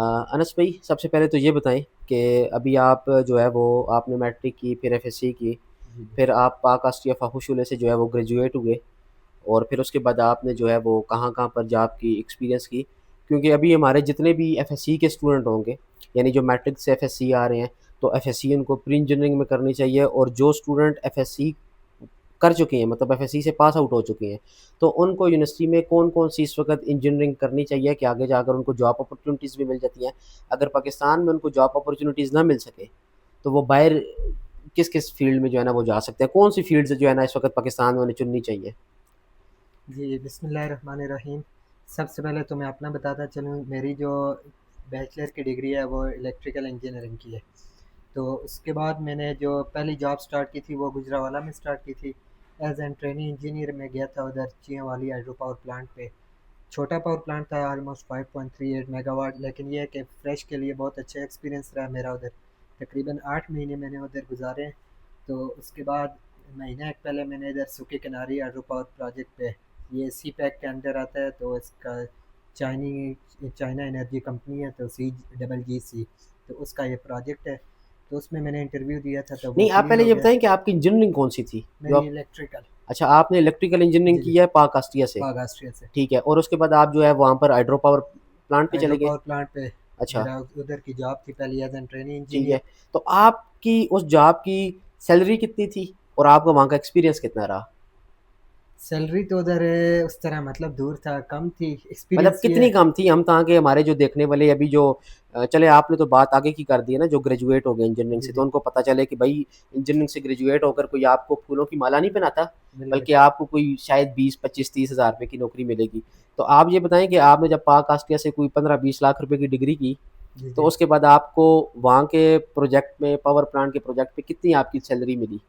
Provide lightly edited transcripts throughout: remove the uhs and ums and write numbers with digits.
अनस भाई, सबसे पहले तो ये बताएं कि अभी आप जो है वो आपने मैट्रिक की, फिर एफएससी की, जी, जी। फिर आप पाक आस्टिया फाहुशुले से जो है वो ग्रेजुएट हुए, और फिर उसके बाद आपने जो है वो कहाँ-कहाँ पर जॉब की, एक्सपीरियंस की। क्योंकि अभी हमारे जितने भी एफएससी के स्टूडेंट होंगे, यानी जो मैट्रिक से एफएससी आ रहे हैं, तो एफएससी उनको प्री इंजीनियरिंग में करनी चाहिए, और जो स्टूडेंट एफएससी कर चुके हैं, मतलब एफएससी से पास आउट हो चुके हैं, तो उनको यूनिवर्सिटी में कौन-कौन सी इस वक़्त इंजीनियरिंग करनी चाहिए कि आगे जाकर उनको जॉब अपॉर्च्युनिटीज़ भी मिल जाती हैं। अगर पाकिस्तान में उनको जॉब अपॉर्च्युनिटीज़ ना मिल सके, तो वो बाहर किस-किस फ़ील्ड में जो है ना वो जा सकते हैं? कौन-सी फ़ील्ड्स जो है ना इस वक़्त पाकिस्तान में उन्हें चुननी चाहिए? जी, बिस्मिल्लाहिर्रहमानिर्रहीम। सबसे पहले तो मैं अपना बताता चलूँ, मेरी जो बैचलर की डिग्री है वो इलेक्ट्रिकल इंजीनियरिंग की है। तो उसके बाद मैंने जो पहली जॉब स्टार्ट की थी वो गुजरांवाला में स्टार्ट की थी। एज़ एन ट्रेनी इंजीनियर मैं गया था उधर चियां वाली हाइड्रो पावर प्लांट पे। छोटा पावर प्लांट था, ऑलमोस्ट 5.38 मेगावाट, लेकिन ये है कि फ्रेश के लिए बहुत अच्छा एक्सपीरियंस रहा मेरा उधर। तकरीबन 8 महीने मैंने उधर गुजारे हैं। तो उसके बाद महीना एक पहले मैंने इधर सूखे किनारी हाइड्रो पावर प्रोजेक्ट पे, ये सी पैक के अंडर आता है, तो इसका चाइना एनर्जी कंपनी है, तो CGGC, तो उसका ये प्रोजेक्ट है। तो उसमें मैंने इंटरव्यू दिया था, तो वो नहीं, आप क्लियर पहले हो ये गया। बताएँ कि आपकी इंजीनियरिंग कौन-सी थी? जो मेरी आप इलेक्ट्रिकल। अच्छा, आपने इलेक्ट्रिकल इंजीनियरिंग जी, जी। की है पाक आस्टिया से, पाग ऑस्ट्रिया से। ठीक है, और उसके बाद आप जो है वहाँ पर हाइड्रो पावर प्लांट पे हाइड्रो चले गए? पावर प्लांट पे अच्छा, मेरा उधर की जॉब थी पहले एज एन ट्रेनी ठीक इंजीनियर। है। तो आपकी उस जॉब की सैलरी कितनी थी और आपका वहाँ का एक्सपीरियंस कितना रहा? सैलरी तो उधर उस तरह मतलब दूर था, कम थी। मतलब एक्सपीरियंस ये। कितनी कम थी? हम ताकि हमारे जो देखने वाले अभी जो चले, आपने तो बात आगे की कर दी है ना, जो ग्रेजुएट हो गए इंजीनियरिंग जी, से, तो जी। उनको पता चले कि भाई इंजीनियरिंग से ग्रेजुएट होकर कोई आपको फूलों की माला नहीं पहनाता, बिल्कुल। बल्कि आपको कोई शायद 20, 25, 30 हज़ार रुपए की नौकरी मिलेगी। तो आप ये बताएं कि आपने जब पाक आस्टिया से कोई 15, 20 लाख रुपए की डिग्री की, जी, तो जी। उसके बाद आपको वहाँ के प्रोजेक्ट में, पावर प्लांट के प्रोजेक्ट पे कितनी आपकी सैलरी मिली?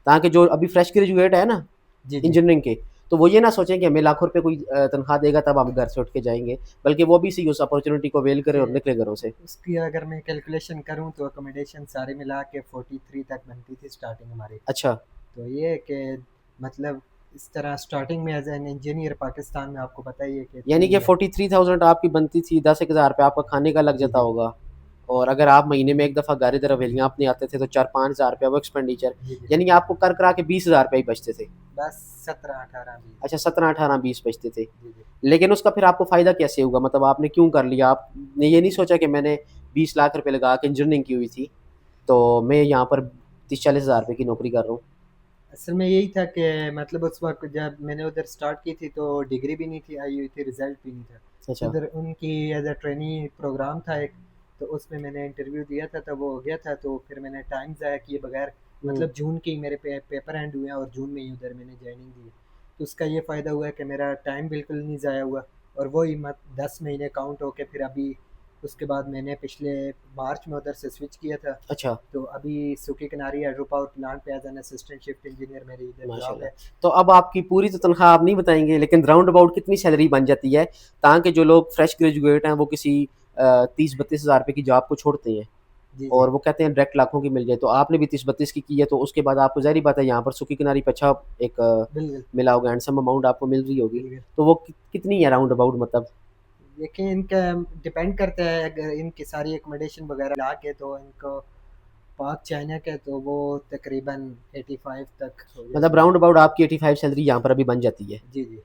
ताकि जो अभी फ्रेश ग्रेजुएट है ना जी, जी। इंजीनियरिंग के, तो वो ये ना सोचें कि हमें लाखों रुपए कोई तनख्वाह देगा तब हम घर से उठ के जाएँगे, बल्कि वो भी सही उस अपॉर्च्युनिटी को अवेल करें कि और निकले घरों से। उसकी अगर मैं कैलकुलेशन करूँ तो अकोमोडेशन सारी मिला के 43 तक बनती थी स्टार्टिंग हमारी। अच्छा, तो ये है कि मतलब इस तरह स्टार्टिंग में एज एन इंजीनियर पाकिस्तान में आपको पता ही है कि इतनी यानी कि ही है। 43,000 आपकी बनती थी, 10,000 रुपए आपका खाने का लग जी, जाता जी। होगा, और अगर आप महीने में एक दफ़ा घर इधर हवेलियाँ अपनी आते थे, तो 4-5 हज़ार रुपए वो एक्सपेंडिचर, जी, जी। यानी कि आपको कर करा के 20,000 रुपए ही बचते थे। बस 17, 18, 20। अच्छा, 17, 18, 20 बचते थे। जी, जी। लेकिन उसका फिर आपको फ़ायदा कैसे हुआ? मतलब आपने क्यों कर लिया? आपने ये नहीं सोचा कि मैंने 20 लाख रुपए लगा के इंजीनियरिंग की हुई थी, तो मैं यहाँ पर 30-40 हज़ार रुपए की नौकरी कर रहा हूँ। असल में यही था कि मतलब उस वक़्त जब मैंने उधर स्टार्ट की थी तो डिग्री भी नहीं थी आई हुई थी, रिज़ल्ट भी नहीं था। तो अच्छा। उधर उनकी एज़ अ ट्रेनी प्रोग्राम था एक, तो उसमें मैंने इंटरव्यू दिया था, तो वो हो गया था, तो फिर मैंने टाइम ज़ाया किए बगैर, हुँ। मतलब जून के ही मेरे पेपर एंड हुए हैं और जून में ही उधर मैंने जॉइनिंग दी है। तो उसका ये फ़ायदा हुआ है कि मेरा टाइम बिल्कुल नहीं ज़ाया हुआ, और वही 10 महीने काउंट होके फिर अभी उसके बाद मैंने पिछले मार्च में उधर से स्विच किया था। अच्छा। तो अभी Suki Kinari hydro power plant पे as an assistant shift engineer मेरी इधर जॉब माशाल्लाह। है। तो अब आपकी पूरी तो तनख्वाह आप नहीं बताएँगे, लेकिन राउंड अबाउट कितनी सैलरी बन जाती है, ताकि जो लोग फ्रेश ग्रेजुएट हैं वो किसी 30-32 हज़ार रुपए की जॉब को छोड़ते हैं जी, जी। और वो कहते हैं डायरेक्ट लाखों की मिल जाए। तो आपने भी 30-32 की है, तो उसके बाद आपको ज़ाहिर-सी बात है यहाँ पर सूखी किनारी पे अच्छा एक बिल्कुल, मिला होगा, हैंडसम अमाउंट आपको मिल रही होगी। बिल्कुल। तो वो कितनी है राउंड अबाउट, मतलब? देखिए इनका डिपेंड करता है, अगर इनकी सारी एकोमोडेशन वगैरह ला के तो इनको पाक चाइना के तो वो तकरीबन 85 तक हो मतलब जाती है। राउंड अबाउट आपकी 85 सैलरी यहाँ पर अभी बन जाती है। जी, जी।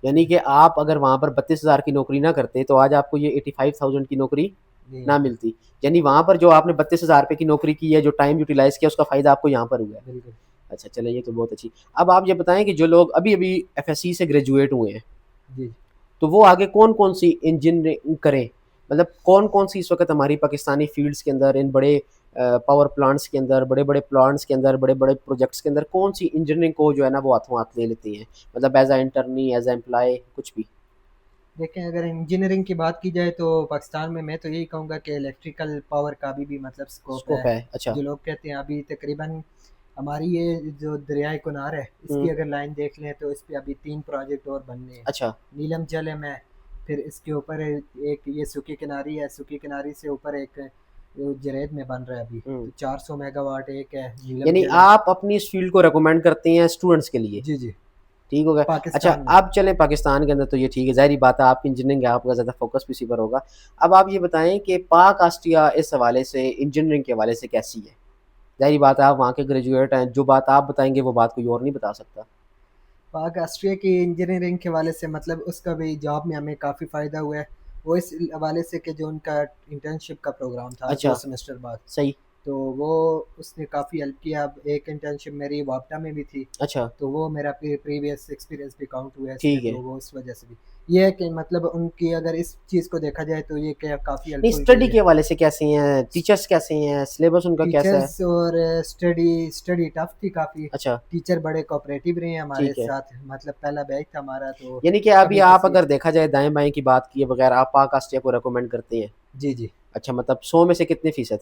यानी कि आप अगर वहाँ पर 32,000 की नौकरी ना करते, तो आज आपको ये 85,000 की नौकरी नहीं ना होती। मिलती। यानी वहाँ पर जो आपने 32,000 रुपए की नौकरी की है, जो टाइम यूटिलाइज़ किया, उसका फ़ायदा आपको यहाँ पर हुआ है। बिल्कुल। अच्छा, चलें, ये तो बहुत अच्छी। अब आप ये बताएँ कि जो लोग अभी-अभी एफएससी से ग्रेजुएट हुए हैं, जी। तो वो आगे कौन-कौन सी इंजीनियरिंग करें? मतलब कौन-कौन सी इस वक़्त हमारी पाकिस्तानी फ़ील्ड्स के अंदर, इन बड़े पावर प्लांट्स के अंदर, बड़े-बड़े प्लांट्स के अंदर, बड़े-बड़े प्रोजेक्ट्स के अंदर कौन-सी इंजीनियरिंग को जो है ना वो हाथों-हाथ ले लेती हैं? मतलब as a internee, as a employee, कुछ भी? देखें अगर इंजीनियरिंग की बात की जाए तो पाकिस्तान में मैं तो यही कहूँगा कि इलेक्ट्रिकल पावर का अभी भी मतलब स्कोप है। स्कोप है, अच्छा। जो लोग कहते हैं अभी तकरीबन हमारी ये जो दरियाए कुनार है हुँ, इसकी अगर लाइन देख लें तो इस पे अभी 3 प्रोजेक्ट और बनने हैं। अच्छा। नीलम जलम है, फिर इसके ऊपर एक ये सूखी किनारी है, सूखी किनारी से ऊपर एक जरेद में बन रहा है अभी। हुँ। तो 400 मेगावाट एक है नीलम यानी जलम। आप अपनी इस फ़ील्ड को रिकमेंड करते हैं स्टूडेंट्स के लिए? जी, जी। ठीक हो गया। अच्छा, पाकिस्तान में। अब चलें पाकिस्तान के अंदर, तो ये ठीक है, ज़ाहिर-सी बात है आपकी इंजीनियरिंग है, आपका ज़्यादा फ़ोकस भी इसी पर होगा। अब आप ये बताएँ कि पाक ऑस्ट्रिया इस हवाले से, इंजीनियरिंग के हवाले से कैसी है? ज़ाहिर बात है आप वहाँ के ग्रेजुएट हैं, जो बात आप बताएँगे वो बात कोई और नहीं बता सकता। पाक ऑस्ट्रिया की इंजीनियरिंग के हवाले से मतलब उसका भी जॉब में हमें काफ़ी फ़ायदा हुआ है। वो इस हवाले से कि जो उनका इंटर्नशिप का प्रोग्राम था 2 अच्छा, सेमेस्टर बाद, सही। तो वो उसने काफ़ी हेल्प किया। अब एक इंटर्नशिप मेरी वापटा में भी थी, अच्छा, तो वो मेरा प्रीवियस एक्सपीरियंस भी काउंट हुआ है इसमें, ठीक है। तो वो इस वजह से भी ये है कि मतलब उनकी अगर इस चीज़ को देखा जाए तो ये क्या काफ़ी नहीं, हेल्पफुल स्टडी रही के है। हवाले से कैसे हैं? टीचर्स कैसे हैं? सिलेबस उनका कैसा है? टीचर्स और स्टडी स्टडी टफ थी काफ़ी। अच्छा, टीचर बड़े कोऑपरेटिव रहे हैं हमारे ठीक है। साथ, मतलब पहला बैच था हमारा, तो यानी कि अभी कभी आप किसी। अगर देखा जाए दाएँ-बाएँ की बात किए बगैर आप पाक ऑस्ट्रिया को रिकमेंड करते हैं? जी, जी। अच्छा, मतलब 100 में से कितने फ़ीसद?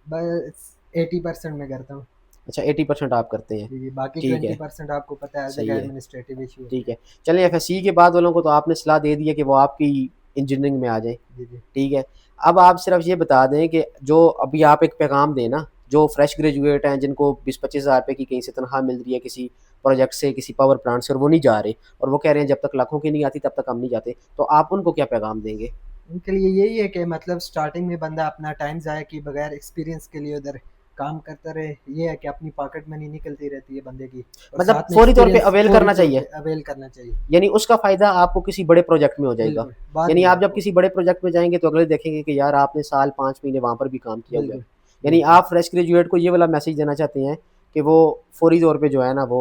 बस 80% मैं करता हूँ। अच्छा, 80% आप करते हैं। जी, जी, बाकी ठीक है, 20% आपको पता है हर सही जगह है, एडमिनिस्ट्रेटिव इश्यू होते ठीक हैं। है। चलें, एफएससी के बाद वालों को तो आपने सलाह दे दी है कि वो आपकी इंजीनियरिंग में आ जाएँ, जी, जी। ठीक है। अब आप सिर्फ़ ये बता दें कि जो अभी आप एक पैगाम दें ना, जो फ्रेश ग्रेजुएट हैं जिनको 20-25 हज़ार रुपए की कहीं से तनख्वाह मिल रही है किसी प्रोजेक्ट से, किसी पावर प्लांट से, और वो नहीं जा रहे और वो कह रहे हैं जब तक लाखों की नहीं आती तब तक हम नहीं जाते, तो आप उनको क्या पैगाम देंगे? उनके लिए यही है कि मतलब स्टार्टिंग में बंदा अपना टाइम ज़ाया किए बगैर एक्सपीरियंस के लिए उधर काम करता रहे। ये है कि अपनी पॉकेट मनी निकलती रहती है बंदे की, और मतलब साथ में फ़ौरी तौर पे एक्सपीरियंस अवेल फौरी करना तौर चाहिए। पे अवेल करना चाहिए। यानी उसका फ़ायदा आपको किसी बड़े प्रोजेक्ट में हो जाएगा। बिल्कुल, बाद यानी में आप जब आपको। किसी बड़े प्रोजेक्ट में जाएँगे तो अगले देखेंगे कि यार आपने साल 5 महीने वहाँ पर भी काम किया हुआ है। बिल्कुल, यानी बिल्कुल। आप फ्रेश ग्रेजुएट को ये वाला मैसेज देना चाहते हैं कि वो फ़ौरी तौर पे जो है ना वो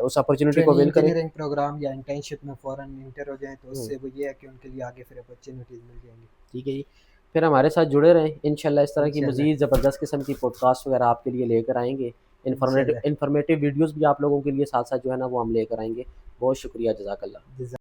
उस अपॉर्च्युनिटी को ट्रेनी अवेल करे। इंजीनियरिंग प्रोग्राम या इंटर्नशिप में फ़ौरन इंटर हो जाएँ, तो हुँ, उससे वो ये है कि उनके लिए आगे फिर अपॉर्च्युनिटीज़ मिल जाएँगी। ठीक है जी। फिर हमारे साथ जुड़े रहें, इंशाल्लाह इस तरह की इंशाल्लाह, मज़ीद ज़बरदस्त किस्म की पॉडकास्ट वगैरह आपके लिए लेकर आएँगे। इंशाल्लाह। इन्फॉर्मेटिव वीडियोज़ भी आप लोगों के लिए साथ-साथ जो है ना वो हम लेकर आएँगे। बहुत शुक्रिया, जज़ाकल्लाह। जज़ा